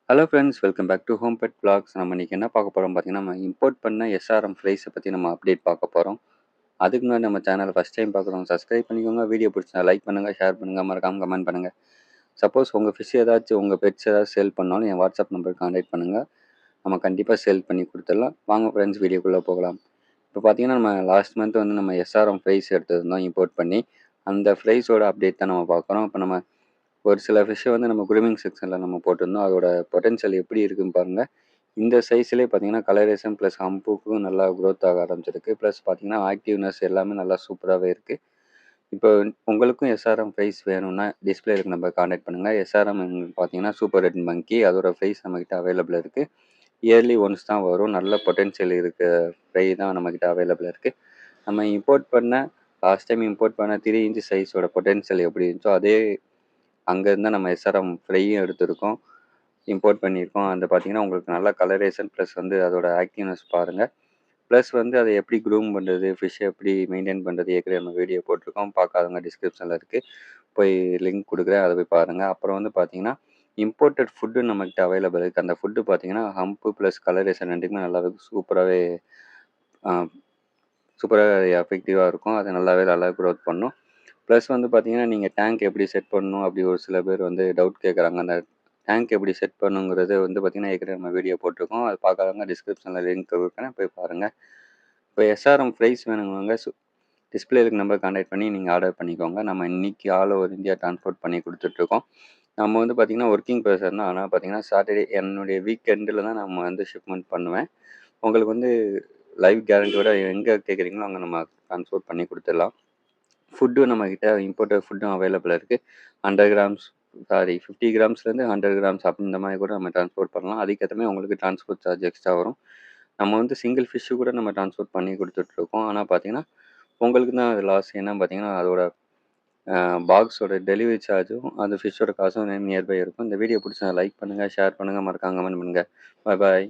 Hello friends, welcome back to home pet vlogs. நம்ம இன்னைக்கு என்ன பார்க்க போறோம் பார்த்தீங்கன்னா, நம்ம இம்போர்ட் பண்ண எஸ்ஆர்எம் ஃப்ரைஸை பற்றி நம்ம அப்டேட் பார்க்க போறோம். அதுக்கு முன்னாடி நம்ம சேனலை ஃபஸ்ட் டைம் பார்க்குறவங்க சப்ஸ்கிரைப் பண்ணிக்கோங்க. வீடியோ பிடிச்சா லைக் பண்ணுங்க, ஷேர் பண்ணுங்க, மறக்காம கமெண்ட் பண்ணுங்க. சப்போஸ் உங்கள் ஃபிஷ் ஏதாச்சும் உங்கள் பெட்ஸ் ஏதாவது சேல் பண்ணாலும் என் வாட்ஸ்அப் நம்பருக்கு கான்டாக்ட் பண்ணுங்க. நம்ம கண்டிப்பாக சேல் பண்ணி கொடுத்துடலாம். வாங்க ஃப்ரெண்ட்ஸ், வீடியோக்குள்ளே போகலாம். இப்போ பார்த்தீங்கன்னா, நம்ம லாஸ்ட் மந்த் வந்து நம்ம எஸ்ஆர்எம் ஃப்ரைஸ் எடுத்திருந்தோம் இம்போர்ட் பண்ணி. அந்த ஃப்ரைஸோட அப்டேட் தான் நம்ம பார்க்குறோம். இப்போ நம்ம ஒரு சில ஃபிஷ்ஷை வந்து நம்ம க்ரூமிங் செக்ஷனில் நம்ம போட்டிருந்தோம். அதோட பொட்டன்ஷியல் எப்படி இருக்குன்னு பாருங்கள். இந்த சைஸ்லேயே பார்த்தீங்கன்னா, கலரேஷன் ப்ளஸ் ஹம்புக்கும் நல்லா க்ரோத் ஆக ஆரம்பிச்சிருக்கு. ப்ளஸ் பார்த்தீங்கன்னா, ஆக்டிவ்னஸ் எல்லாமே நல்லா சூப்பராகவே இருக்குது. இப்போ உங்களுக்கும் எஸ்ஆர்எம் ப்ரைஸ் வேணும்னா டிஸ்பிளே இருக்க நம்பர் கான்டாக்ட் பண்ணுங்கள். எஸ்ஆர்எம் பார்த்தீங்கன்னா சூப்பர் ரெட் மங்கி, அதோட ப்ரைஸ் நம்மக்கிட்ட அவைலபிள் இருக்குது. இயர்லி ஒன்ஸ் தான் வரும். நல்ல பொட்டன்ஷியல் இருக்க ஃப்ரை தான் நம்மக்கிட்ட அவைலபிள் இருக்குது. நம்ம இம்போர்ட் பண்ண லாஸ்ட் டைம் இம்போர்ட் பண்ண 3 இன்ச் சைஸோட பொட்டன்ஷியல் எப்படி இருந்துச்சோ அதே அங்கேருந்து நம்ம எஸ்ஆர்எம் ஃப்ரையும் எடுத்திருக்கோம். இம்போர்ட் பண்ணியிருக்கோம். அது பார்த்தீங்கன்னா, உங்களுக்கு நல்ல கலரேஷன் ப்ளஸ் வந்து அதோட ஆக்டிவ்னஸ் பாருங்கள். ப்ளஸ் வந்து அதை எப்படி க்ரூம் பண்ணுறது, ஃபிஷ்ஷை எப்படி மெயின்டைன் பண்ணுறது ஏற்கனவே நம்ம வீடியோ போட்டிருக்கோம். பார்க்காதவங்க டிஸ்கிரிப்ஷனில் இருக்குது. போய் லிங்க் கொடுக்குறேன், அதை போய் பாருங்கள். அப்புறம் வந்து பார்த்தீங்கன்னா, இம்போர்ட்டட் ஃபுட்டு நம்மகிட்ட அவைலபிள் இருக்குது. அந்த ஃபுட்டு பார்த்தீங்கன்னா, ஹம்ப்பு ப்ளஸ் கலரேஷன் ரெண்டுக்குமே நல்லாவே சூப்பராகவே சூப்பராக எஃபெக்டிவாக இருக்கும். அது நல்லா க்ரோத் பண்ணும். ப்ளஸ் வந்து பார்த்தீங்கன்னா, நீங்கள் டேங்க் எப்படி செட் பண்ணணும் அப்படி ஒரு சில பேர் வந்து டவுட் கேட்குறாங்க. அந்த டேங்க் எப்படி செட் பண்ணுங்கிறது வந்து பார்த்தீங்கன்னா, ஏற்கனவே நம்ம வீடியோ போட்டிருக்கோம். அது பார்க்காதவங்க டிஸ்கிரிப்ஷனில் லிங்க் கொடுக்குறேன், போய் பாருங்கள். இப்போ எஸ்ஆர்எம் ப்ரைஸ் வேணுங்கிறவங்க டிஸ்பிளே இருக்க நம்பர் கான்டாக்ட் பண்ணி நீங்கள் ஆர்டர் பண்ணிக்கோங்க. நம்ம இன்னைக்கு ஆல் ஓவர் இந்தியா ட்ரான்ஸ்போர்ட் பண்ணி கொடுத்துட்ருக்கோம். நம்ம வந்து பார்த்தீங்கன்னா, ஒர்க்கிங் பர்சன் தான். ஆனால் பார்த்தீங்கன்னா, சாட்டர்டே என்னுடைய வீக் எண்டில் தான் நம்ம வந்து ஷிப்மெண்ட் பண்ணுவேன். உங்களுக்கு வந்து லைவ் கேரண்டியோட எங்கே கேட்குறீங்களோ அங்கே நம்ம ட்ரான்ஸ்போர்ட் பண்ணி கொடுத்துடலாம். ஃபுட்டும் நம்மக்கிட்ட இம்போர்ட்டட் ஃபுட்டும் அவைலபிள் இருக்குது. 100 கிராம்ஸ் 50 கிராம்ஸ்லேருந்து 100 கிராம்ஸ் இந்த மாதிரி கூட நம்ம ட்ரான்ஸ்போர்ட் பண்ணலாம். அதுக்கேற்ற மாதிரி உங்களுக்கு ட்ரான்ஸ்போர்ட் சார்ஜ் எக்ஸ்ட்ரா வரும். நம்ம வந்து சிங்கிள் ஃபிஷ்ஷு கூட நம்ம ட்ரான்ஸ்போர்ட் பண்ணி கொடுத்துட்ருக்கோம். ஆனால் பார்த்தீங்கன்னா, உங்களுக்கு தான் அது லாஸ். ஏன்னா பார்த்தீங்கன்னா, அதோட பாக்ஸோட டெலிவரி சார்ஜும் அந்த ஃபிஷ்ஷோட காசும் நியர்பை இருக்கும். இந்த வீடியோ பிடிச்சா லைக் பண்ணுங்கள், ஷேர் பண்ணுங்கள், மறக்காம கமெண்ட் பண்ணுங்கள். பாய்.